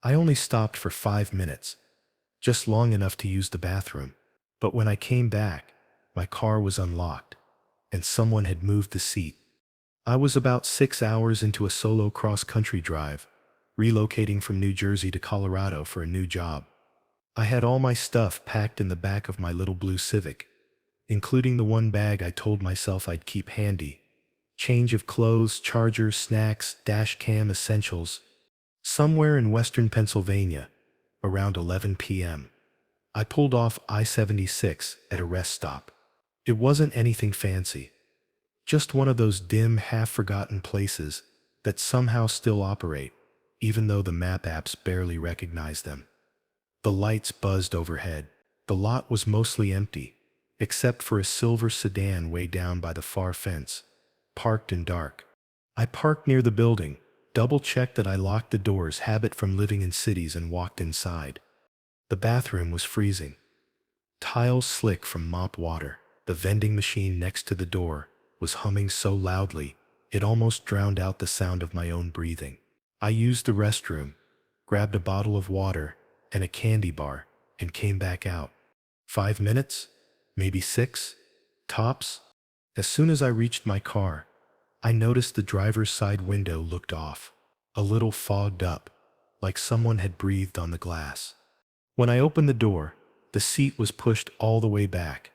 I only stopped for 5 minutes, just long enough to use the bathroom. But when I came back, my car was unlocked, and someone had moved the seat. I was about 6 hours into a solo cross-country drive, relocating from New Jersey to Colorado for a new job. I had all my stuff packed in the back of my little blue Civic, including the one bag I told myself I'd keep handy. Change of clothes, chargers, snacks, dash cam essentials. Somewhere in western Pennsylvania, around 11 p.m., I pulled off I-76 at a rest stop. It wasn't anything fancy, just one of those dim, half-forgotten places that somehow still operate, even though the map apps barely recognize them. The lights buzzed overhead. The lot was mostly empty, except for a silver sedan way down by the far fence, parked and dark. I parked near the building, double-checked that I locked the doors, habit from living in cities, and walked inside. The bathroom was freezing, tiles slick from mop water. The vending machine next to the door was humming so loudly it almost drowned out the sound of my own breathing. I used the restroom, grabbed a bottle of water and a candy bar, and came back out. 5 minutes? Maybe 6? Tops? As soon as I reached my car, I noticed the driver's side window looked off, a little fogged up, like someone had breathed on the glass. When I opened the door, the seat was pushed all the way back.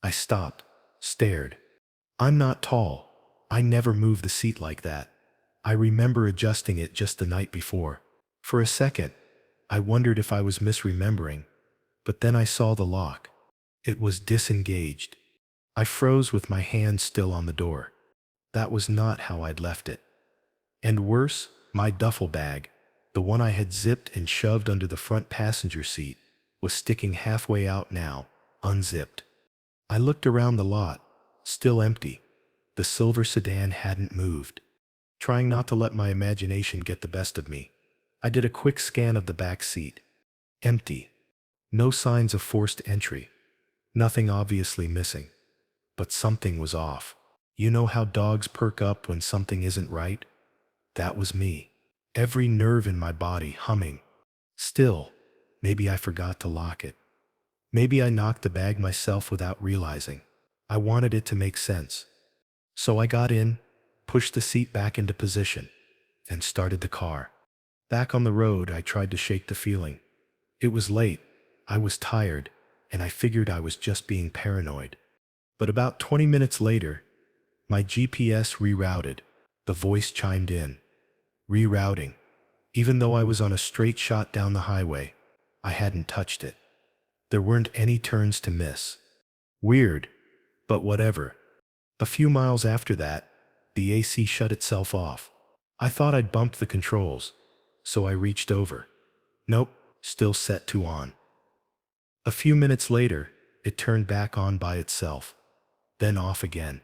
I stopped, stared. I'm not tall. I never moved the seat like that. I remember adjusting it just the night before. For a second, I wondered if I was misremembering, but then I saw the lock. It was disengaged. I froze with my hand still on the door. That was not how I'd left it. And worse, my duffel bag, the one I had zipped and shoved under the front passenger seat, was sticking halfway out now, unzipped. I looked around the lot, still empty. The silver sedan hadn't moved. Trying not to let my imagination get the best of me, I did a quick scan of the back seat. Empty. No signs of forced entry. Nothing obviously missing. But something was off. You know how dogs perk up when something isn't right? That was me. Every nerve in my body humming. Still, maybe I forgot to lock it. Maybe I knocked the bag myself without realizing. I wanted it to make sense. So I got in, pushed the seat back into position, and started the car. Back on the road, I tried to shake the feeling. It was late, I was tired, and I figured I was just being paranoid. But about 20 minutes later, my GPS rerouted. The voice chimed in. Rerouting. Even though I was on a straight shot down the highway, I hadn't touched it. There weren't any turns to miss. Weird, but whatever. A few miles after that, the AC shut itself off. I thought I'd bumped the controls, so I reached over. Nope, still set to on. A few minutes later, it turned back on by itself, then off again.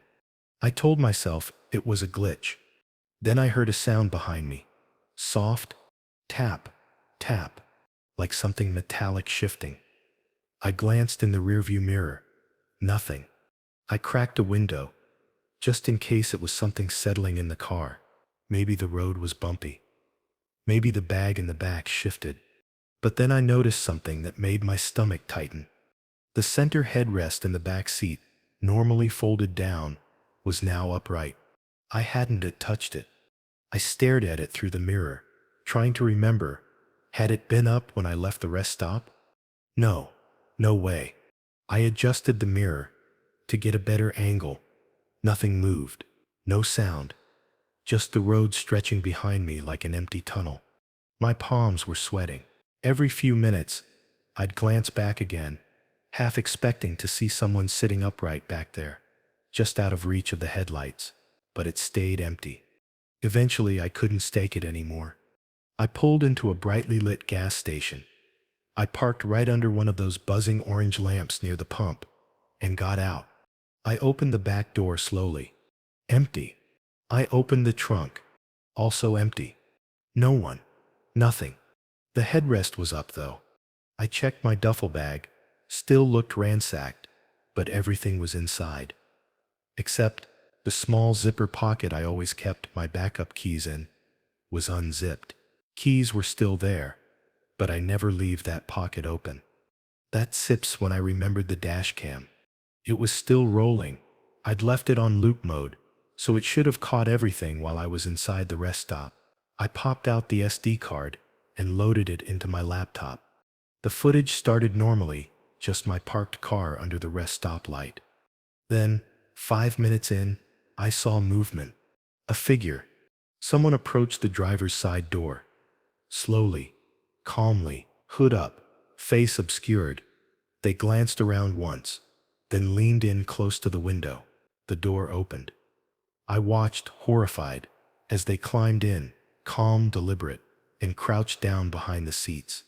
I told myself it was a glitch. Then I heard a sound behind me. Soft, tap, tap, like something metallic shifting. I glanced in the rearview mirror. Nothing. I cracked a window, just in case it was something settling in the car. Maybe the road was bumpy. Maybe the bag in the back shifted. But then I noticed something that made my stomach tighten. The center headrest in the back seat, normally folded down, was now upright. I hadn't touched it. I stared at it through the mirror, trying to remember. Had it been up when I left the rest stop? No, no way. I adjusted the mirror to get a better angle. Nothing moved. No sound. Just the road stretching behind me like an empty tunnel. My palms were sweating. Every few minutes, I'd glance back again, half expecting to see someone sitting upright back there, just out of reach of the headlights, but it stayed empty. Eventually, I couldn't stake it anymore. I pulled into a brightly lit gas station. I parked right under one of those buzzing orange lamps near the pump, and got out. I opened the back door slowly. Empty. I opened the trunk. Also empty. No one. Nothing. The headrest was up, though. I checked my duffel bag. Still looked ransacked, but everything was inside. Except the small zipper pocket I always kept my backup keys in was unzipped. Keys were still there, but I never leave that pocket open. That sips when I remembered the dash cam. It was still rolling. I'd left it on loop mode, so it should have caught everything while I was inside the rest stop. I popped out the SD card and loaded it into my laptop. The footage started normally, just my parked car under the rest stop light. Then, 5 minutes in, I saw movement. A figure. Someone approached the driver's side door. Slowly, calmly, hood up, face obscured. They glanced around once, then leaned in close to the window. The door opened. I watched, horrified, as they climbed in, calm, deliberate, and crouched down behind the seats.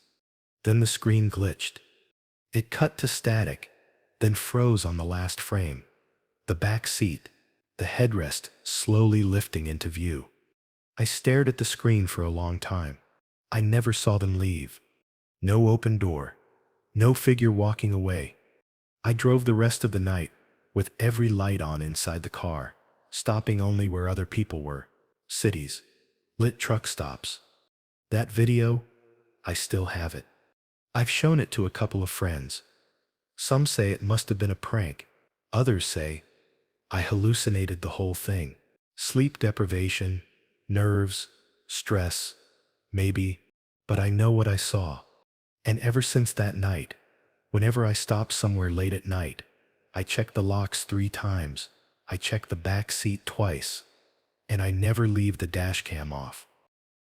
Then the screen glitched. It cut to static, then froze on the last frame. The back seat, the headrest slowly lifting into view. I stared at the screen for a long time. I never saw them leave. No open door. No figure walking away. I drove the rest of the night, with every light on inside the car, stopping only where other people were. Cities. Lit truck stops. That video, I still have it. I've shown it to a couple of friends. Some say it must have been a prank. Others say, I hallucinated the whole thing. Sleep deprivation, nerves, stress, maybe, but I know what I saw. And ever since that night, whenever I stop somewhere late at night, I check the locks 3 times, I check the back seat twice, and I never leave the dash cam off.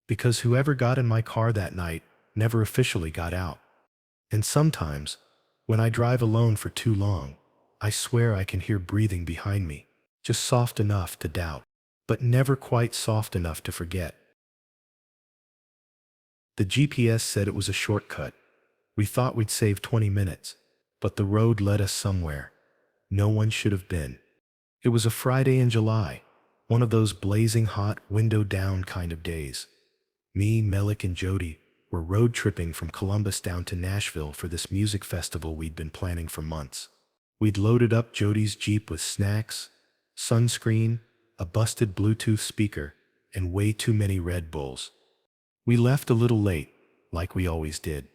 Because whoever got in my car that night never officially got out. And sometimes, when I drive alone for too long, I swear I can hear breathing behind me, just soft enough to doubt, but never quite soft enough to forget. The GPS said it was a shortcut. We thought we'd save 20 minutes, but the road led us somewhere no one should have been. It was a Friday in July, one of those blazing hot, window down kind of days. Me, Melik, and Jody were road tripping from Columbus down to Nashville for this music festival we'd been planning for months. We'd loaded up Jody's Jeep with snacks, sunscreen, a busted Bluetooth speaker, and way too many Red Bulls. We left a little late, like we always did.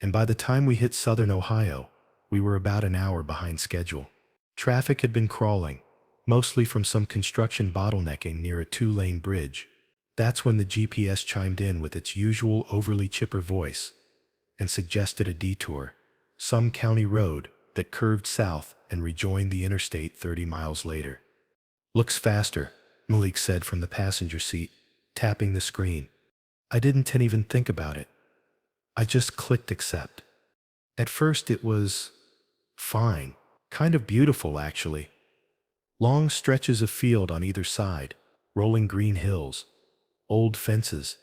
And by the time we hit southern Ohio, we were about an hour behind schedule. Traffic had been crawling, mostly from some construction bottlenecking near a 2-lane bridge. That's when the GPS chimed in with its usual overly chipper voice and suggested a detour, some county road that curved south and rejoined the interstate 30 miles later. Looks faster, Malik said from the passenger seat, tapping the screen. I didn't even think about it. I just clicked accept. At first it was fine, kind of beautiful actually. Long stretches of field on either side, rolling green hills, old fences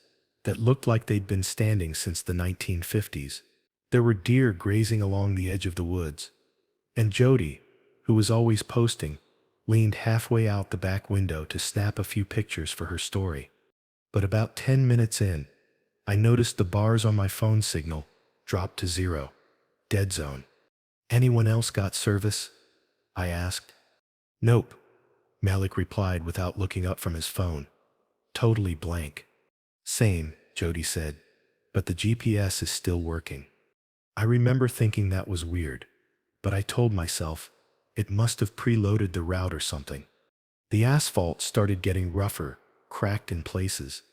that looked like they'd been standing since the 1950s. There were deer grazing along the edge of the woods, and Jody, who was always posting, leaned halfway out the back window to snap a few pictures for her story. But about 10 minutes in, I noticed the bars on my phone signal dropped to 0. Dead zone. Anyone else got service? I asked. Nope, Malik replied without looking up from his phone. Totally blank. Same, Jody said, but the GPS is still working. I remember thinking that was weird, but I told myself it must have preloaded the route or something. The asphalt started getting rougher, cracked in places.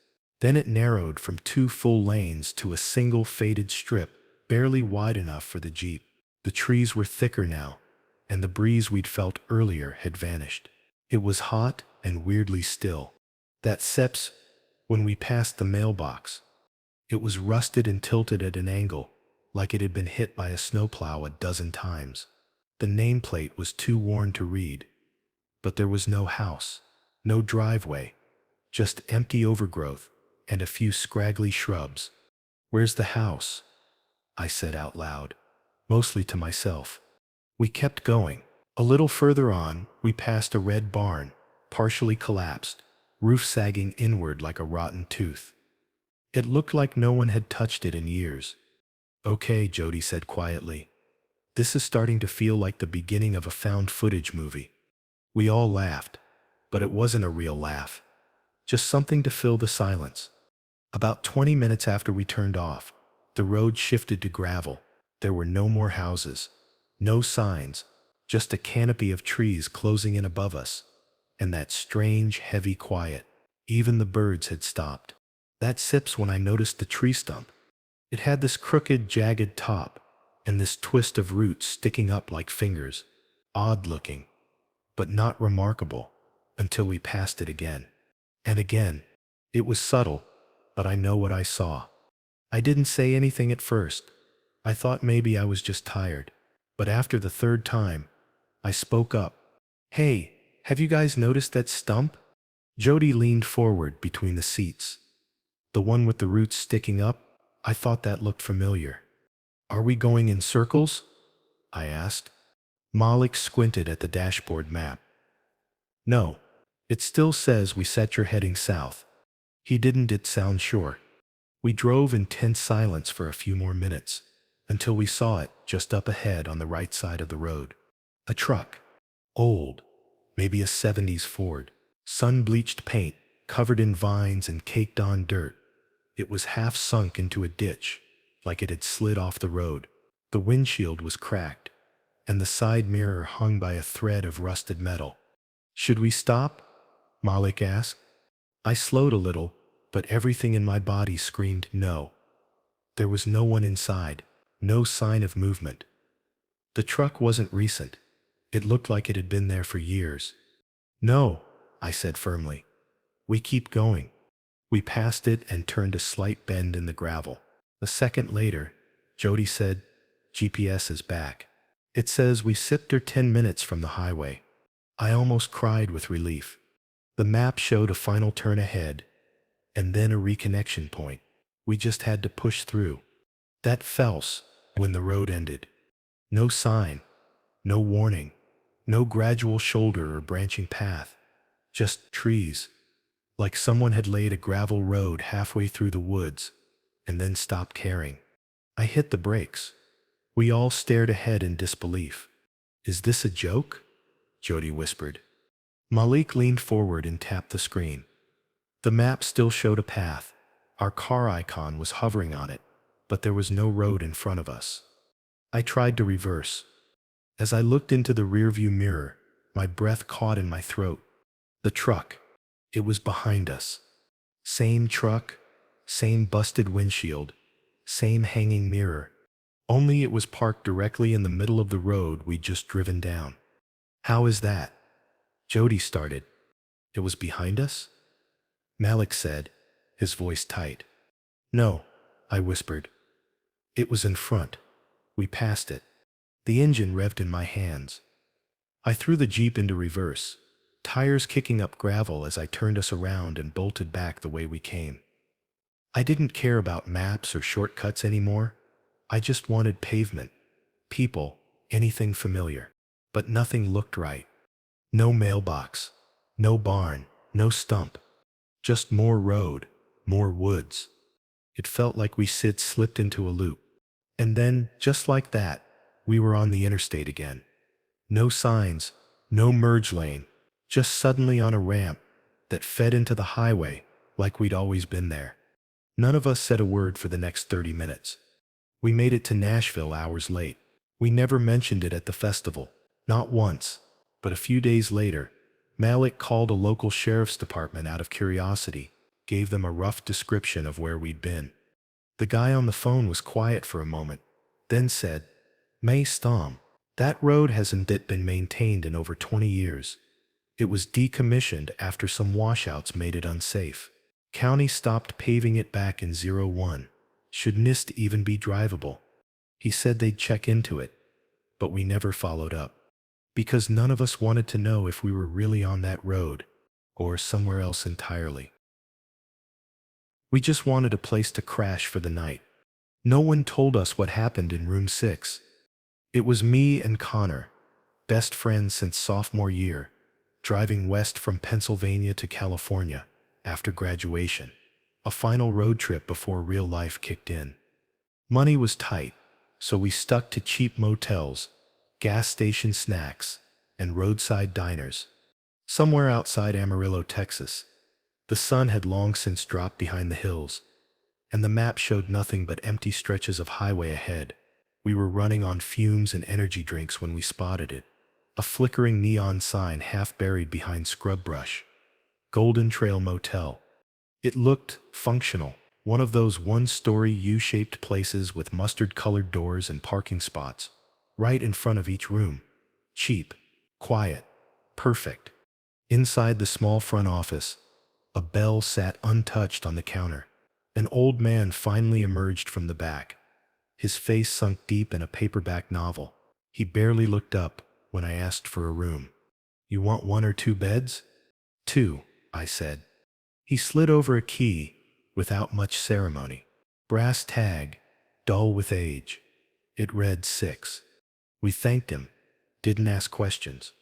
Then it narrowed from 2 full lanes to a single faded strip, barely wide enough for the Jeep. The trees were thicker now, and the breeze we'd felt earlier had vanished. It was hot and weirdly still. That steps when we passed the mailbox. It was rusted and tilted at an angle, like it had been hit by a snowplow a dozen times. The nameplate was too worn to read, but there was no house, no driveway, just empty overgrowth and a few scraggly shrubs. Where's the house? I said out loud, mostly to myself. We kept going. A little further on, we passed a red barn, partially collapsed, roof sagging inward like a rotten tooth. It looked like no one had touched it in years. Okay, Jody said quietly. This is starting to feel like the beginning of a found footage movie. We all laughed, but it wasn't a real laugh. Just something to fill the silence. About 20 minutes after we turned off, The road shifted to gravel. There were no more houses, no signs, just a canopy of trees closing in above us, and that strange, heavy quiet. Even the birds had stopped. That sips when I noticed the tree stump. It had this crooked, jagged top, and this twist of roots sticking up like fingers. Odd looking, but not remarkable, until we passed it again. And again. It was subtle, but I know what I saw. I didn't say anything at first. I thought maybe I was just tired. But after the third time, I spoke up. "Hey, have you guys noticed that stump?" Jody leaned forward between the seats. "The one with the roots sticking up?" I thought that looked familiar. "Are we going in circles?" I asked. Malik squinted at the dashboard map. "No. It still says we set your heading south." He didn't sound sure. We drove in tense silence for a few more minutes, until we saw it just up ahead on the right side of the road. A truck. Old. Maybe a 70s Ford. Sun-bleached paint, covered in vines and caked on dirt. It was half sunk into a ditch, like it had slid off the road. The windshield was cracked, and the side mirror hung by a thread of rusted metal. "Should we stop?" Malik asked. I slowed a little, but everything in my body screamed no. There was no one inside, no sign of movement. The truck wasn't recent. It looked like it had been there for years. "No," I said firmly. "We keep going." We passed it and turned a slight bend in the gravel. A second later, Jody said, "GPS is back. It says we sipped her 10 minutes from the highway." I almost cried with relief. The map showed a final turn ahead, and then a reconnection point. We just had to push through. That felse, when the road ended. No sign, no warning, no gradual shoulder or branching path. Just trees. Like someone had laid a gravel road halfway through the woods, and then stopped caring. I hit the brakes. We all stared ahead in disbelief. "Is this a joke?" Jody whispered. Malik leaned forward and tapped the screen. The map still showed a path. Our car icon was hovering on it, but there was no road in front of us. I tried to reverse. As I looked into the rearview mirror, my breath caught in my throat. The truck. It was behind us. Same truck, same busted windshield, same hanging mirror. Only it was parked directly in the middle of the road we'd just driven down. "How is that?" Jody started. "It was behind us?" Malik said, his voice tight. "No," I whispered. "It was in front. We passed it." The engine revved in my hands. I threw the Jeep into reverse, tires kicking up gravel as I turned us around and bolted back the way we came. I didn't care about maps or shortcuts anymore. I just wanted pavement, people, anything familiar. But nothing looked right. No mailbox, no barn, no stump. Just more road, more woods. It felt like we slipped into a loop. And then, just like that, we were on the interstate again. No signs, no merge lane, just suddenly on a ramp that fed into the highway like we'd always been there. None of us said a word for the next 30 minutes. We made it to Nashville hours late. We never mentioned it at the festival, not once, but a few days later, Malik called a local sheriff's department out of curiosity, gave them a rough description of where we'd been. The guy on the phone was quiet for a moment, then said, "May Stom, that road hasn't been maintained in over 20 years. It was decommissioned after some washouts made it unsafe. County stopped paving it back in '01. Shouldn't even be drivable." He said they'd check into it, but we never followed up. Because none of us wanted to know if we were really on that road, or somewhere else entirely. We just wanted a place to crash for the night. No one told us what happened in room 6. It was me and Connor, best friends since sophomore year, driving west from Pennsylvania to California after graduation, a final road trip before real life kicked in. Money was tight, so we stuck to cheap motels, gas station snacks, and roadside diners. Somewhere outside Amarillo, Texas, the sun had long since dropped behind the hills. and the map showed nothing but empty stretches of highway ahead. We were running on fumes and energy drinks when we spotted it. A flickering neon sign half buried behind scrub brush. Golden Trail Motel. It looked functional. One of those one-story U-shaped places with mustard-colored doors and parking spots. Right in front of each room. Cheap. Quiet. Perfect. Inside the small front office, a bell sat untouched on the counter. An old man finally emerged from the back, his face sunk deep in a paperback novel. He barely looked up when I asked for a room. "You want one or two beds?" "Two," I said. He slid over a key without much ceremony. Brass tag, dull with age. It read 6. We thanked him, didn't ask questions.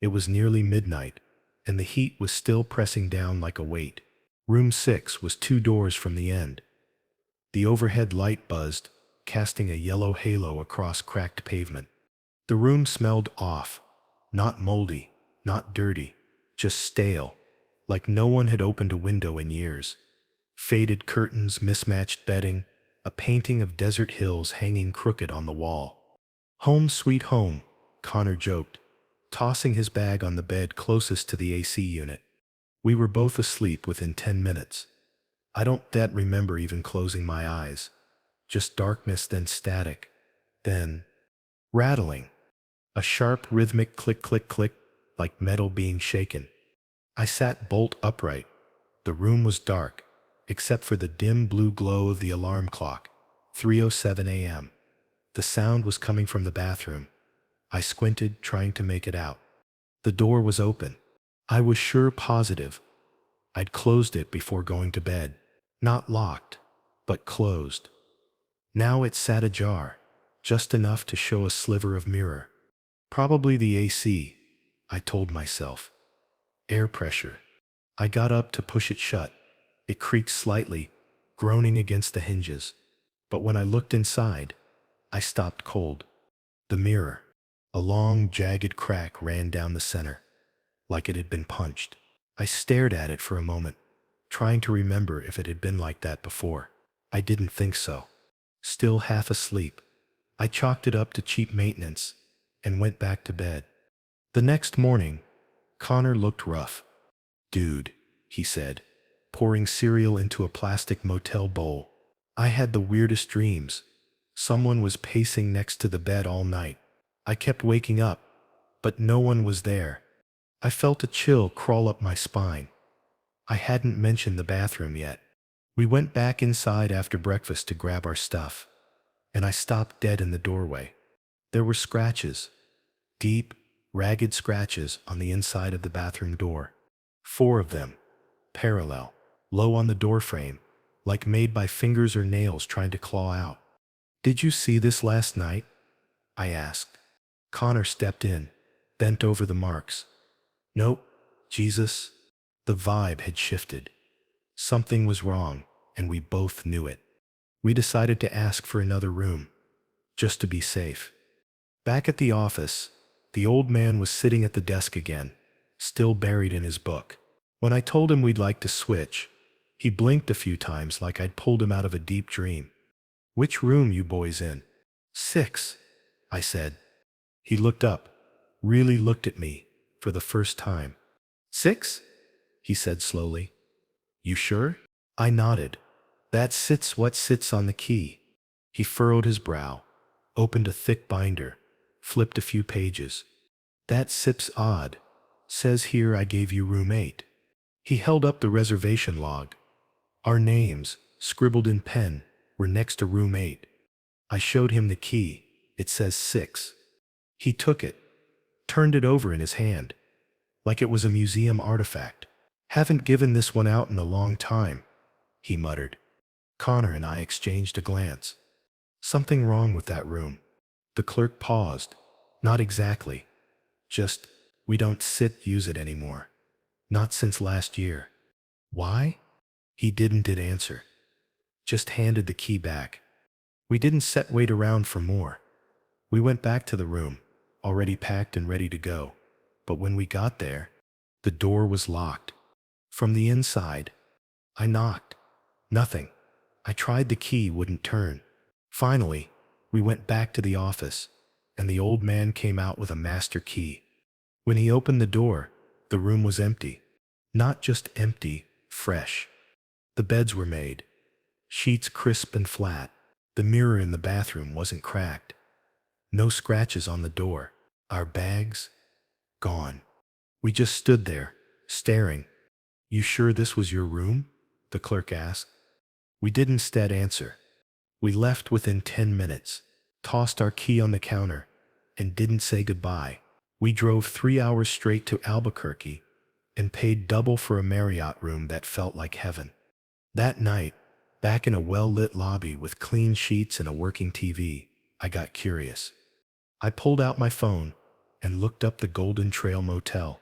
It was nearly midnight, and the heat was still pressing down like a weight. Room 6 was 2 doors from the end. The overhead light buzzed, casting a yellow halo across cracked pavement. The room smelled off, not moldy, not dirty, just stale, like no one had opened a window in years. Faded curtains, mismatched bedding, a painting of desert hills hanging crooked on the wall. "Home sweet home," Connor joked, tossing his bag on the bed closest to the AC unit. We were both asleep within 10 minutes. I don't remember even closing my eyes. Just darkness, then static, then rattling. A sharp rhythmic click click click, like metal being shaken. I sat bolt upright. The room was dark, except for the dim blue glow of the alarm clock. 3:07 a.m. The sound was coming from the bathroom. I squinted, trying to make it out. The door was open. I was positive. I'd closed it before going to bed. Not locked, but closed. Now it sat ajar, just enough to show a sliver of mirror. Probably the AC, I told myself. Air pressure. I got up to push it shut. It creaked slightly, groaning against the hinges. But when I looked inside, I stopped cold. The mirror. A long, jagged crack ran down the center, like it had been punched. I stared at it for a moment, trying to remember if it had been like that before. I didn't think so. Still half asleep, I chalked it up to cheap maintenance and went back to bed. The next morning, Connor looked rough. "Dude," he said, pouring cereal into a plastic motel bowl. "I had the weirdest dreams. Someone was pacing next to the bed all night. I kept waking up, but no one was there. I felt a chill crawl up my spine." I hadn't mentioned the bathroom yet. We went back inside after breakfast to grab our stuff, and I stopped dead in the doorway. There were scratches, deep, ragged scratches on the inside of the bathroom door. 4 of them, parallel, low on the doorframe, like made by fingers or nails trying to claw out. "Did you see this last night?" I asked. Connor stepped in, bent over the marks. "Nope, Jesus." The vibe had shifted. Something was wrong, and we both knew it. We decided to ask for another room, just to be safe. Back at the office, the old man was sitting at the desk again, still buried in his book. When I told him we'd like to switch, he blinked a few times like I'd pulled him out of a deep dream. "Which room you boys in?" 6, I said. He looked up, really looked at me, for the first time. "6?" he said slowly. "You sure?" I nodded. "That's what sits on the key." He furrowed his brow, opened a thick binder, flipped a few pages. "That sip's odd. Says here I gave you room 8. He held up the reservation log. Our names, scribbled in pen, were next to room 8. I showed him the key. It says 6. He took it, turned it over in his hand, like it was a museum artifact. "Haven't given this one out in a long time," he muttered. Connor and I exchanged a glance. "Something wrong with that room." The clerk paused. "Not exactly. Just, we don't use it anymore. Not since last year." "Why?" He didn't answer. Just handed the key back. We didn't wait around for more. We went back to the room, already packed and ready to go. But when we got there, the door was locked. From the inside, I knocked. Nothing. I tried the key, wouldn't turn. Finally, we went back to the office, and the old man came out with a master key. When he opened the door, the room was empty. Not just empty, fresh. The beds were made, sheets crisp and flat. The mirror in the bathroom wasn't cracked. No scratches on the door. Our bags? Gone. We just stood there, staring. "You sure this was your room?" the clerk asked. We didn't instead answer. We left within 10 minutes, tossed our key on the counter, and didn't say goodbye. We drove 3 hours straight to Albuquerque and paid double for a Marriott room that felt like heaven. That night, back in a well-lit lobby with clean sheets and a working TV, I got curious. I pulled out my phone and looked up the Golden Trail Motel.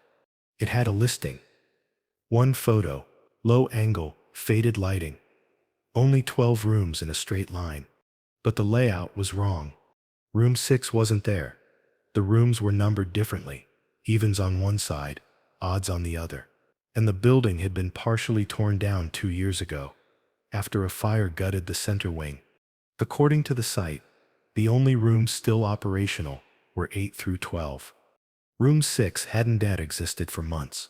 It had a listing. One photo, low angle, faded lighting. Only 12 rooms in a straight line. But the layout was wrong. Room 6 wasn't there. The rooms were numbered differently, evens on one side, odds on the other. And the building had been partially torn down 2 years ago, after a fire gutted the center wing. According to the site, the only rooms still operational were 8 through 12. Room 6 hadn't yet existed for months.